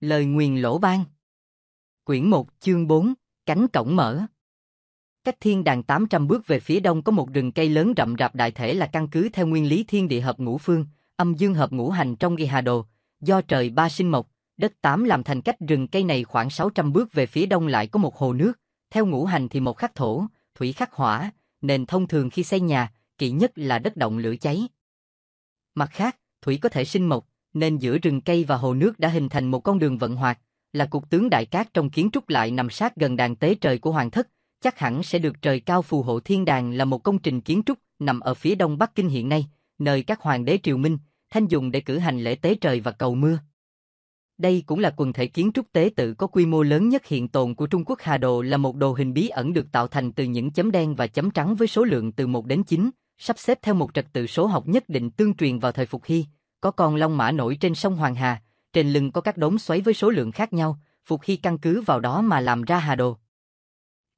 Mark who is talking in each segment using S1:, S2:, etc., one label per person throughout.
S1: Lời nguyền lỗ ban. Quyển 1 chương 4, cánh cổng mở. Cách thiên đàng 800 bước về phía đông có một rừng cây lớn rậm rạp, đại thể là căn cứ theo nguyên lý thiên địa hợp ngũ phương, âm dương hợp ngũ hành trong ghi hà đồ, do trời ba sinh mộc, đất tám làm thành. Cách rừng cây này khoảng 600 bước về phía đông lại có một hồ nước, theo ngũ hành thì mộc khắc thổ, thủy khắc hỏa, nên thông thường khi xây nhà, kỵ nhất là đất động lửa cháy. Mặt khác, thủy có thể sinh mộc, nên giữa rừng cây và hồ nước đã hình thành một con đường vận hoạt, là cục tướng đại cát trong kiến trúc lại nằm sát gần đàn tế trời của hoàng thất, chắc hẳn sẽ được trời cao phù hộ. Thiên đàng là một công trình kiến trúc nằm ở phía đông Bắc Kinh hiện nay, nơi các hoàng đế triều Minh, Thanh dùng để cử hành lễ tế trời và cầu mưa. Đây cũng là quần thể kiến trúc tế tự có quy mô lớn nhất hiện tồn của Trung Quốc. Hà đồ là một đồ hình bí ẩn được tạo thành từ những chấm đen và chấm trắng với số lượng từ 1 đến 9, sắp xếp theo một trật tự số học nhất định tương truyền vào thời Phục Hy. Có con long mã nổi trên sông Hoàng Hà, trên lưng có các đốm xoáy với số lượng khác nhau, Phục Hy căn cứ vào đó mà làm ra hà đồ.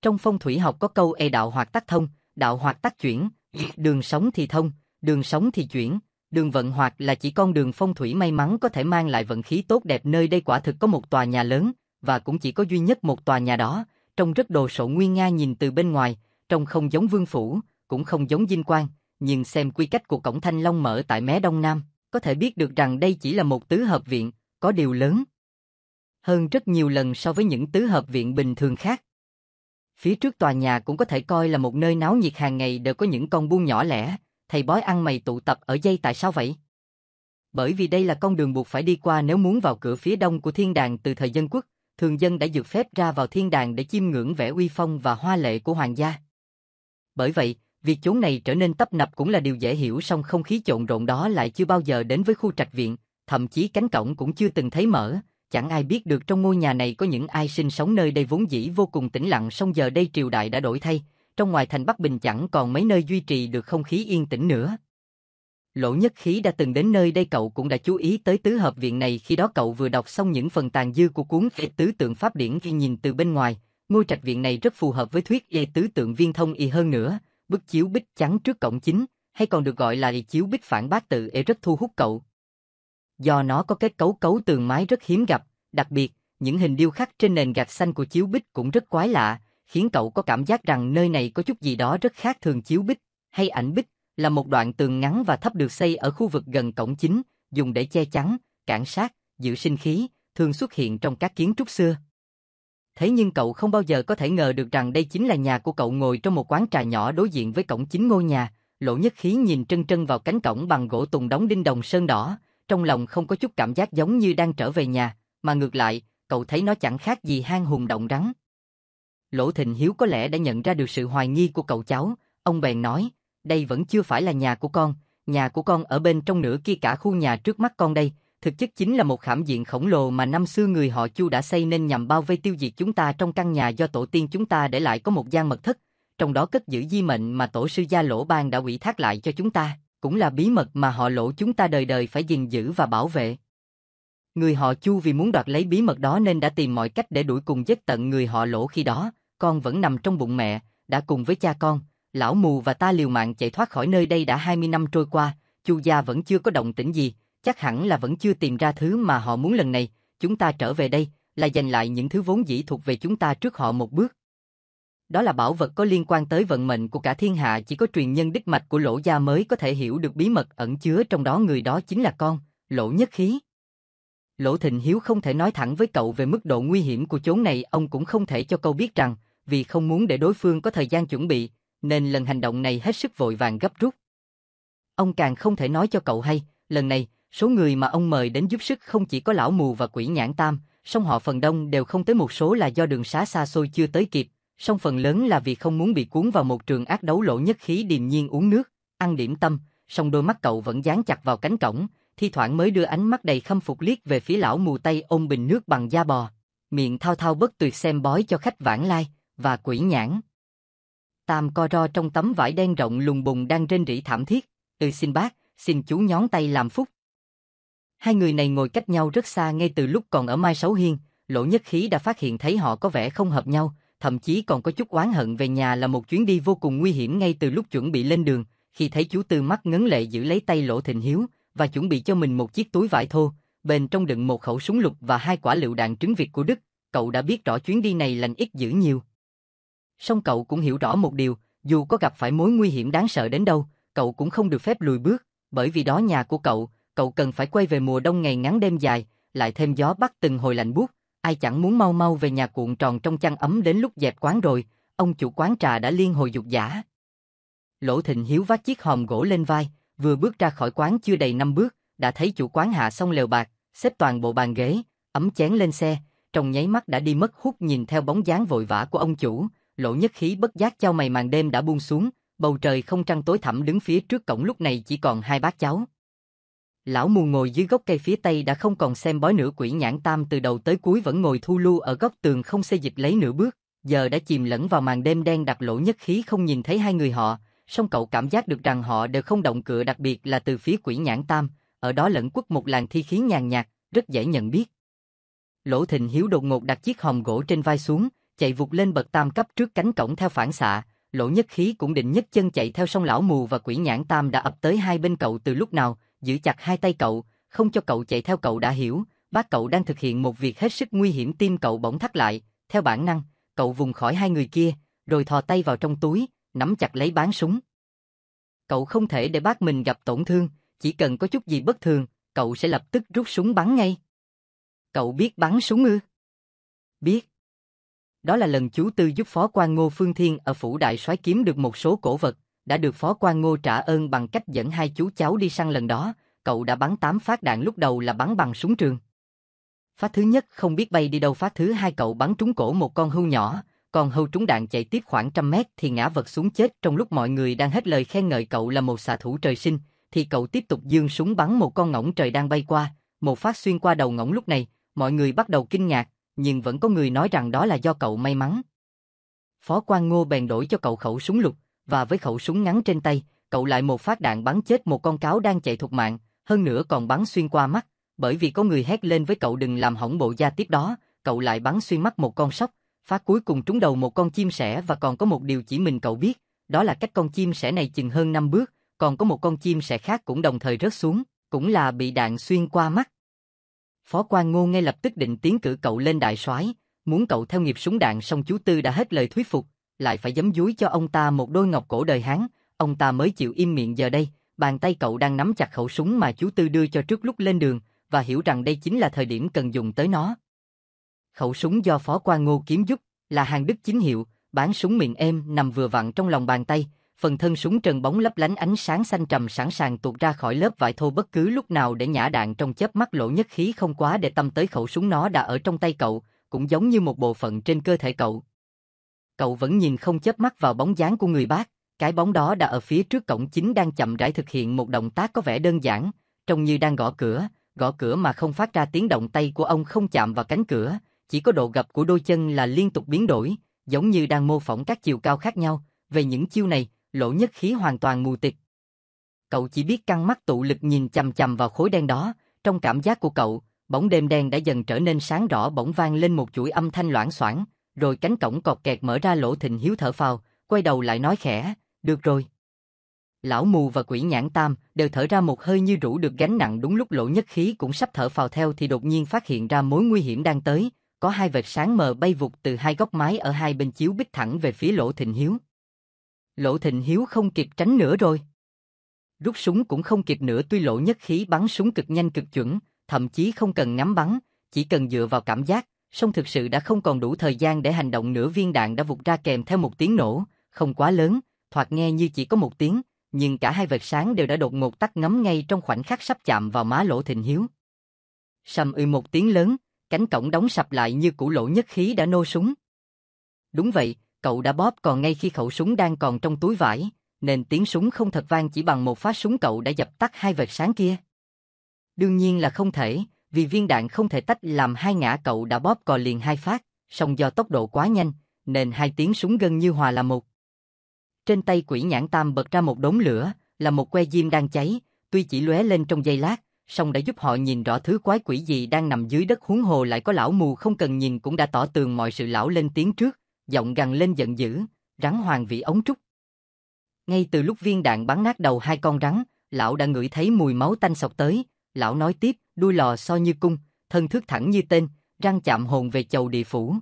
S1: Trong phong thủy học có câu đạo hoạt tác thông, đạo hoạt tác chuyển, đường sống thì thông, đường sống thì chuyển. Đường vận hoạt là chỉ con đường phong thủy may mắn có thể mang lại vận khí tốt đẹp. Nơi đây quả thực có một tòa nhà lớn, và cũng chỉ có duy nhất một tòa nhà đó, trông rất đồ sộ nguy nga. Nhìn từ bên ngoài, trông không giống vương phủ, cũng không giống dinh quan, nhưng xem quy cách của cổng Thanh Long mở tại mé đông nam, có thể biết được rằng đây chỉ là một tứ hợp viện, có điều lớn hơn rất nhiều lần so với những tứ hợp viện bình thường khác. Phía trước tòa nhà cũng có thể coi là một nơi náo nhiệt, hàng ngày đều có những con buôn nhỏ lẻ, thầy bói ăn mày tụ tập ở đây. Tại sao vậy? Bởi vì đây là con đường buộc phải đi qua nếu muốn vào cửa phía đông của thiên đàng. Từ thời Dân Quốc, thường dân đã được phép ra vào thiên đàng để chiêm ngưỡng vẻ uy phong và hoa lệ của hoàng gia. Bởi vậy, việc chốn này trở nên tấp nập cũng là điều dễ hiểu, song không khí trộn rộn đó lại chưa bao giờ đến với khu trạch viện, thậm chí cánh cổng cũng chưa từng thấy mở. Chẳng ai biết được trong ngôi nhà này có những ai sinh sống. Nơi đây vốn dĩ vô cùng tĩnh lặng, song giờ đây triều đại đã đổi thay, trong ngoài thành Bắc Bình chẳng còn mấy nơi duy trì được không khí yên tĩnh nữa. Lỗ Nhất Khí đã từng đến nơi đây, cậu cũng đã chú ý tới tứ hợp viện này. Khi đó cậu vừa đọc xong những phần tàn dư của cuốn Tứ Tượng Pháp Điển. Khi nhìn từ bên ngoài, ngôi trạch viện này rất phù hợp với thuyết tứ tượng viên thông y. Hơn nữa, bức chiếu bích trắng trước cổng chính, hay còn được gọi là chiếu bích phản bát tự rất thu hút cậu. Do nó có kết cấu tường mái rất hiếm gặp, đặc biệt, những hình điêu khắc trên nền gạch xanh của chiếu bích cũng rất quái lạ, khiến cậu có cảm giác rằng nơi này có chút gì đó rất khác thường. Chiếu bích, hay ảnh bích, là một đoạn tường ngắn và thấp được xây ở khu vực gần cổng chính, dùng để che chắn, cản sát, giữ sinh khí, thường xuất hiện trong các kiến trúc xưa. Thế nhưng cậu không bao giờ có thể ngờ được rằng đây chính là nhà của cậu. Ngồi trong một quán trà nhỏ đối diện với cổng chính ngôi nhà, Lỗ Nhất Khí nhìn trân trân vào cánh cổng bằng gỗ tùng đóng đinh đồng sơn đỏ, trong lòng không có chút cảm giác giống như đang trở về nhà, mà ngược lại, cậu thấy nó chẳng khác gì hang hùm động rắn. Lỗ Thịnh Hiếu có lẽ đã nhận ra được sự hoài nghi của cậu cháu, ông bèn nói, đây vẫn chưa phải là nhà của con ở bên trong nữa kia. Cả khu nhà trước mắt con đây, thực chất chính là một khảm diện khổng lồ mà năm xưa người họ Chu đã xây nên nhằm bao vây tiêu diệt chúng ta. Trong căn nhà do tổ tiên chúng ta để lại có một gian mật thất, trong đó cất giữ di mệnh mà tổ sư gia Lỗ Ban đã ủy thác lại cho chúng ta, cũng là bí mật mà họ Lỗ chúng ta đời đời phải gìn giữ và bảo vệ. Người họ Chu vì muốn đoạt lấy bí mật đó nên đã tìm mọi cách để đuổi cùng giết tận người họ Lỗ. Khi đó, con vẫn nằm trong bụng mẹ, đã cùng với cha con, lão mù và ta liều mạng chạy thoát khỏi nơi đây. Đã 20 năm trôi qua, Chu gia vẫn chưa có động tĩnh gì, chắc hẳn là vẫn chưa tìm ra thứ mà họ muốn. Lần này, chúng ta trở về đây, là giành lại những thứ vốn dĩ thuộc về chúng ta trước họ một bước. Đó là bảo vật có liên quan tới vận mệnh của cả thiên hạ, chỉ có truyền nhân đích mạch của Lỗ gia mới có thể hiểu được bí mật ẩn chứa trong đó. Người đó chính là con, Lỗ Nhất Khí. Lỗ Thịnh Hiếu không thể nói thẳng với cậu về mức độ nguy hiểm của chốn này, ông cũng không thể cho cậu biết rằng, vì không muốn để đối phương có thời gian chuẩn bị, nên lần hành động này hết sức vội vàng gấp rút. Ông càng không thể nói cho cậu hay, lần này, số người mà ông mời đến giúp sức không chỉ có lão mù và quỷ nhãn tam, song họ phần đông đều không tới. Một số là do đường xá xa xôi chưa tới kịp, song phần lớn là vì không muốn bị cuốn vào một trường ác đấu. Lỗ Nhất Khí điềm nhiên uống nước, ăn điểm tâm, song đôi mắt cậu vẫn dán chặt vào cánh cổng, thi thoảng mới đưa ánh mắt đầy khâm phục liếc về phía lão mù tay ôm bình nước bằng da bò, miệng thao thao bất tuyệt xem bói cho khách vãng lai, và quỷ nhãn tam co ro trong tấm vải đen rộng lùng bùng đang rên rỉ thảm thiết, xin bác, xin chú nhón tay làm phúc. Hai người này ngồi cách nhau rất xa. Ngay từ lúc còn ở Mai Sấu Hiên, Lỗ Nhất Khí đã phát hiện thấy họ có vẻ không hợp nhau, thậm chí còn có chút oán hận về nhà. Là một chuyến đi vô cùng nguy hiểm. Ngay từ lúc chuẩn bị lên đường, khi thấy chú Tư mắt ngấn lệ giữ lấy tay Lỗ Thịnh Hiếu và chuẩn bị cho mình một chiếc túi vải thô, bên trong đựng một khẩu súng lục và 2 quả lựu đạn trứng vịt của Đức, cậu đã biết rõ chuyến đi này lành ít dữ nhiều. Song cậu cũng hiểu rõ một điều, dù có gặp phải mối nguy hiểm đáng sợ đến đâu, cậu cũng không được phép lùi bước, bởi vì đó nhà của cậu cần phải quay về mùa đông ngày ngắn đêm dài, lại thêm gió bắc từng hồi lạnh buốt, ai chẳng muốn mau mau về nhà cuộn tròn trong chăn ấm đến lúc dẹp quán rồi, ông chủ quán trà đã liên hồi giục giã. Lỗ Thịnh Hiếu vác chiếc hòm gỗ lên vai, vừa bước ra khỏi quán chưa đầy 5 bước, đã thấy chủ quán hạ xong lều bạc, xếp toàn bộ bàn ghế, ấm chén lên xe, trong nháy mắt đã đi mất hút nhìn theo bóng dáng vội vã của ông chủ, Lỗ Nhất Khí bất giác chau mày. Màn đêm đã buông xuống, bầu trời không trăng tối thẳm, đứng phía trước cổng lúc này chỉ còn 2 bác cháu. Lão mù ngồi dưới gốc cây phía tây đã không còn xem bói nữa. Quỷ Nhãn Tam từ đầu tới cuối vẫn ngồi thu lưu ở góc tường không xê dịch lấy nửa bước, giờ đã chìm lẫn vào màn đêm đen đặc. Lỗ Nhất Khí không nhìn thấy hai người họ, song cậu cảm giác được rằng họ đều không động cựa, đặc biệt là từ phía Quỷ Nhãn Tam, ở đó lẫn quất một làn thi khí nhàn nhạt, rất dễ nhận biết. Lỗ Thịnh Hiếu đột ngột đặt chiếc hòm gỗ trên vai xuống, chạy vụt lên bậc tam cấp trước cánh cổng theo phản xạ. Lỗ Nhất Khí cũng định nhấc chân chạy theo, song lão mù và Quỷ Nhãn Tam đã ập tới hai bên cậu từ lúc nào, giữ chặt hai tay cậu, không cho cậu chạy theo. Cậu đã hiểu, bác cậu đang thực hiện một việc hết sức nguy hiểm. Tim cậu bỗng thắt lại, theo bản năng, cậu vùng khỏi hai người kia, rồi thò tay vào trong túi, nắm chặt lấy bán súng. Cậu không thể để bác mình gặp tổn thương, chỉ cần có chút gì bất thường, cậu sẽ lập tức rút súng bắn ngay. Cậu biết bắn súng ư? Biết. Đó là lần chú Tư giúp phó quan Ngô Phương Thiên ở phủ đại soái kiếm được một số cổ vật, đã được phó quan Ngô trả ơn bằng cách dẫn hai chú cháu đi săn. Lần đó, cậu đã bắn 8 phát đạn, lúc đầu là bắn bằng súng trường. Phát thứ nhất không biết bay đi đâu, phát thứ hai cậu bắn trúng cổ một con hươu nhỏ, con hươu trúng đạn chạy tiếp khoảng 100 mét thì ngã vật xuống chết. Trong lúc mọi người đang hết lời khen ngợi cậu là một xạ thủ trời sinh, thì cậu tiếp tục giương súng bắn một con ngỗng trời đang bay qua, một phát xuyên qua đầu ngỗng. Lúc này, mọi người bắt đầu kinh ngạc, nhưng vẫn có người nói rằng đó là do cậu may mắn. Phó quan Ngô bèn đổi cho cậu khẩu súng lục, và với khẩu súng ngắn trên tay, cậu lại một phát đạn bắn chết một con cáo đang chạy thục mạng, hơn nữa còn bắn xuyên qua mắt, bởi vì có người hét lên với cậu đừng làm hỏng bộ da. Tiếp đó, cậu lại bắn xuyên mắt một con sóc, phát cuối cùng trúng đầu một con chim sẻ. Và còn có một điều chỉ mình cậu biết, đó là cách con chim sẻ này chừng hơn 5 bước, còn có một con chim sẻ khác cũng đồng thời rớt xuống, cũng là bị đạn xuyên qua mắt. Phó quan Ngô ngay lập tức định tiến cử cậu lên đại soái, muốn cậu theo nghiệp súng đạn, song chú Tư đã hết lời thuyết phục, lại phải giấm dúi cho ông ta một đôi ngọc cổ đời Hán, ông ta mới chịu im miệng. Giờ đây, bàn tay cậu đang nắm chặt khẩu súng mà chú Tư đưa cho trước lúc lên đường, và hiểu rằng đây chính là thời điểm cần dùng tới nó. Khẩu súng do phó quan Ngô kiếm giúp, là hàng Đức chính hiệu, bán súng mịn êm, nằm vừa vặn trong lòng bàn tay, phần thân súng trần bóng lấp lánh ánh sáng xanh trầm, sẵn sàng tuột ra khỏi lớp vải thô bất cứ lúc nào để nhả đạn. Trong chớp mắt Lỗ Nhất Khí không quá để tâm tới khẩu súng, nó đã ở trong tay cậu, cũng giống như một bộ phận trên cơ thể cậu. Cậu vẫn nhìn không chớp mắt vào bóng dáng của người bác, cái bóng đó đã ở phía trước cổng chính, đang chậm rãi thực hiện một động tác có vẻ đơn giản, trông như đang gõ cửa mà không phát ra tiếng động. Tay của ông không chạm vào cánh cửa, chỉ có độ gập của đôi chân là liên tục biến đổi, giống như đang mô phỏng các chiều cao khác nhau. Về những chiêu này, Lỗ Nhất Khí hoàn toàn mù tịt. Cậu chỉ biết căng mắt tụ lực nhìn chằm chằm vào khối đen đó. Trong cảm giác của cậu, bóng đêm đen đã dần trở nên sáng rõ. Bỗng vang lên một chuỗi âm thanh loảng xoảng, rồi cánh cổng cọt kẹt mở ra. Lỗ Thịnh Hiếu thở phào, quay đầu lại nói khẽ, được rồi. Lão mù và Quỷ Nhãn Tam đều thở ra một hơi như rũ được gánh nặng. Đúng lúc Lỗ Nhất Khí cũng sắp thở phào theo thì đột nhiên phát hiện ra mối nguy hiểm đang tới. Có hai vệt sáng mờ bay vụt từ hai góc mái ở hai bên chiếu bích thẳng về phía Lỗ Thịnh Hiếu. Lỗ Thịnh Hiếu không kịp tránh nữa rồi. Rút súng cũng không kịp nữa. Tuy Lỗ Nhất Khí bắn súng cực nhanh cực chuẩn, thậm chí không cần ngắm bắn, chỉ cần dựa vào cảm giác, song thực sự đã không còn đủ thời gian để hành động nữa. Viên đạn đã vụt ra kèm theo một tiếng nổ, không quá lớn, thoạt nghe như chỉ có một tiếng, nhưng cả hai vệt sáng đều đã đột ngột tắt ngấm ngay trong khoảnh khắc sắp chạm vào má Lỗ Thịnh Hiếu. Sầm một tiếng lớn, cánh cổng đóng sập lại như cũ. Lỗ Nhất Khí đã nô súng. Đúng vậy, cậu đã bóp còn ngay khi khẩu súng đang còn trong túi vải, nên tiếng súng không thật vang. Chỉ bằng một phát súng cậu đã dập tắt hai vệt sáng kia. Đương nhiên là không thể, vì viên đạn không thể tách làm hai ngã. Cậu đã bóp cò liền hai phát, song do tốc độ quá nhanh, nên hai tiếng súng gần như hòa là một. Trên tay Quỷ Nhãn Tam bật ra một đốm lửa, là một que diêm đang cháy, tuy chỉ lóe lên trong giây lát, song đã giúp họ nhìn rõ thứ quái quỷ gì đang nằm dưới đất. Huống hồ lại có lão mù không cần nhìn cũng đã tỏ tường mọi sự. Lão lên tiếng trước, giọng gằn lên giận dữ, rắn hoàng vị ống trúc. Ngay từ lúc viên đạn bắn nát đầu hai con rắn, lão đã ngửi thấy mùi máu tanh xộc tới, Lão nói tiếp, đuôi lò xo như cung, thân thước thẳng như tên, răng chạm hồn về chầu địa phủ.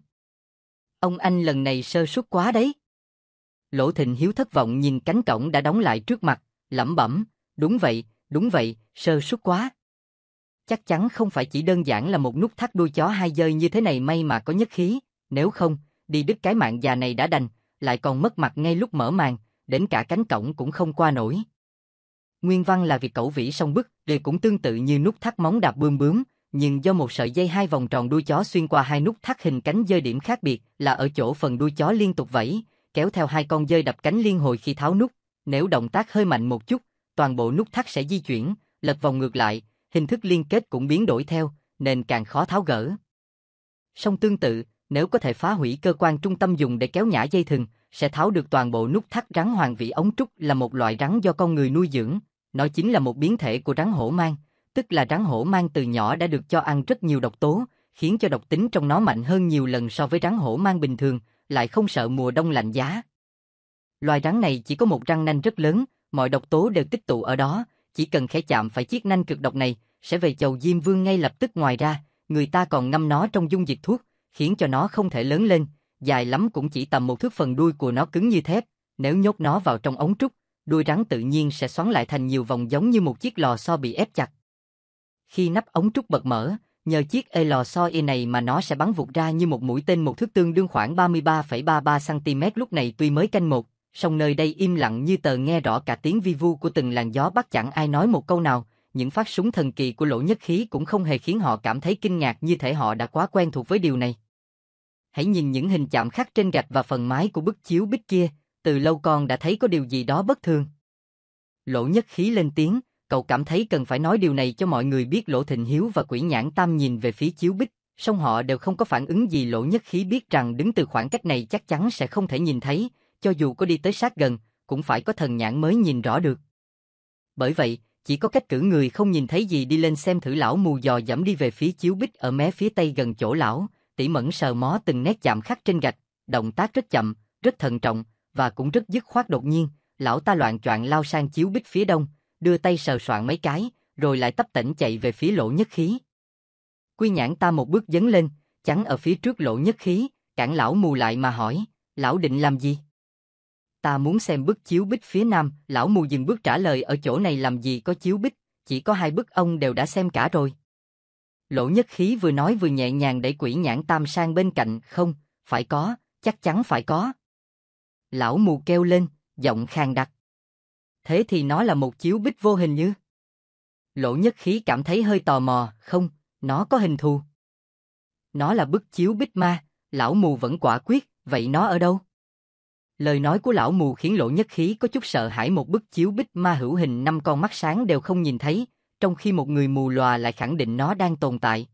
S1: Ông anh lần này sơ suất quá đấy. Lỗ Thịnh Hiếu thất vọng nhìn cánh cổng đã đóng lại trước mặt, lẩm bẩm, đúng vậy, sơ suất quá. Chắc chắn không phải chỉ đơn giản là một nút thắt đuôi chó hai dơi như thế này may mà có nhất khí, nếu không, đi đứt cái mạng già này đã đành, lại còn mất mặt ngay lúc mở màn, đến cả cánh cổng cũng không qua nổi. Nguyên văn là việc cẩu vĩ song bức, đều cũng tương tự như nút thắt móng đạp bươm bướm, nhưng do một sợi dây hai vòng tròn đuôi chó xuyên qua hai nút thắt hình cánh dơi, điểm khác biệt là ở chỗ phần đuôi chó liên tục vẫy, kéo theo hai con dơi đập cánh liên hồi khi tháo nút, nếu động tác hơi mạnh một chút, toàn bộ nút thắt sẽ di chuyển, lật vòng ngược lại, hình thức liên kết cũng biến đổi theo, nên càng khó tháo gỡ. Song tương tự, nếu có thể phá hủy cơ quan trung tâm dùng để kéo nhả dây thừng, sẽ tháo được toàn bộ nút thắt. Rắn hoàng vĩ ống trúc là một loại rắn do con người nuôi dưỡng, nó chính là một biến thể của rắn hổ mang, tức là rắn hổ mang từ nhỏ đã được cho ăn rất nhiều độc tố, khiến cho độc tính trong nó mạnh hơn nhiều lần so với rắn hổ mang bình thường, lại không sợ mùa đông lạnh giá. Loài rắn này chỉ có một răng nanh rất lớn, mọi độc tố đều tích tụ ở đó, chỉ cần khẽ chạm phải chiếc nanh cực độc này, sẽ về chầu Diêm Vương ngay lập tức. Ngoài ra, người ta còn ngâm nó trong dung dịch thuốc, khiến cho nó không thể lớn lên, dài lắm cũng chỉ tầm một thước. Phần đuôi của nó cứng như thép, nếu nhốt nó vào trong ống trúc, đuôi rắn tự nhiên sẽ xoắn lại thành nhiều vòng giống như một chiếc lò xo bị ép chặt. Khi nắp ống trúc bật mở, nhờ chiếc lò xo này mà nó sẽ bắn vụt ra như một mũi tên một thước, tương đương khoảng 33,33 cm. Lúc này tuy mới canh một, song nơi đây im lặng như tờ, nghe rõ cả tiếng vi vu của từng làn gió bắc, chẳng ai nói một câu nào. Những phát súng thần kỳ của Lỗ Nhất Khí cũng không hề khiến họ cảm thấy kinh ngạc, như thể họ đã quá quen thuộc với điều này. Hãy nhìn những hình chạm khắc trên gạch và phần mái của bức chiếu bích kia, từ lâu con đã thấy có điều gì đó bất thường. Lỗ Nhất Khí lên tiếng, cậu cảm thấy cần phải nói điều này cho mọi người biết. Lỗ Thịnh Hiếu và Quỷ Nhãn Tam nhìn về phía chiếu bích, song họ đều không có phản ứng gì. Lỗ Nhất Khí biết rằng đứng từ khoảng cách này chắc chắn sẽ không thể nhìn thấy, cho dù có đi tới sát gần, cũng phải có thần nhãn mới nhìn rõ được. Bởi vậy, chỉ có cách cử người không nhìn thấy gì đi lên xem thử. Lão mù dò dẫm đi về phía chiếu bích ở mé phía tây gần chỗ lão, tỉ mẩn sờ mó từng nét chạm khắc trên gạch, động tác rất chậm, rất thận trọng, và cũng rất dứt khoát. Đột nhiên, lão ta loạng choạng lao sang chiếu bích phía đông, đưa tay sờ soạn mấy cái, rồi lại tấp tễnh chạy về phía Lỗ Nhất Khí. Quy Nhãn ta một bước dấn lên, chắn ở phía trước Lỗ Nhất Khí, cản lão mù lại mà hỏi, lão định làm gì? Ta muốn xem bức chiếu bích phía nam. Lão mù dừng bước trả lời, ở chỗ này làm gì có chiếu bích, chỉ có hai bức ông đều đã xem cả rồi. Lỗ Nhất Khí vừa nói vừa nhẹ nhàng đẩy Quỷ Nhãn Tam sang bên cạnh, không, phải có, chắc chắn phải có. Lão mù kêu lên, giọng khàn đặc. Thế thì nó là một chiếu bích vô hình như? Lỗ Nhất Khí cảm thấy hơi tò mò, không, nó có hình thù. Nó là bức chiếu bích ma. Lão mù vẫn quả quyết, vậy nó ở đâu? Lời nói của lão mù khiến Lỗ Nhất Khí có chút sợ hãi. Một bức chiếu bích ma hữu hình 5 con mắt sáng đều không nhìn thấy, trong khi một người mù lòa lại khẳng định nó đang tồn tại.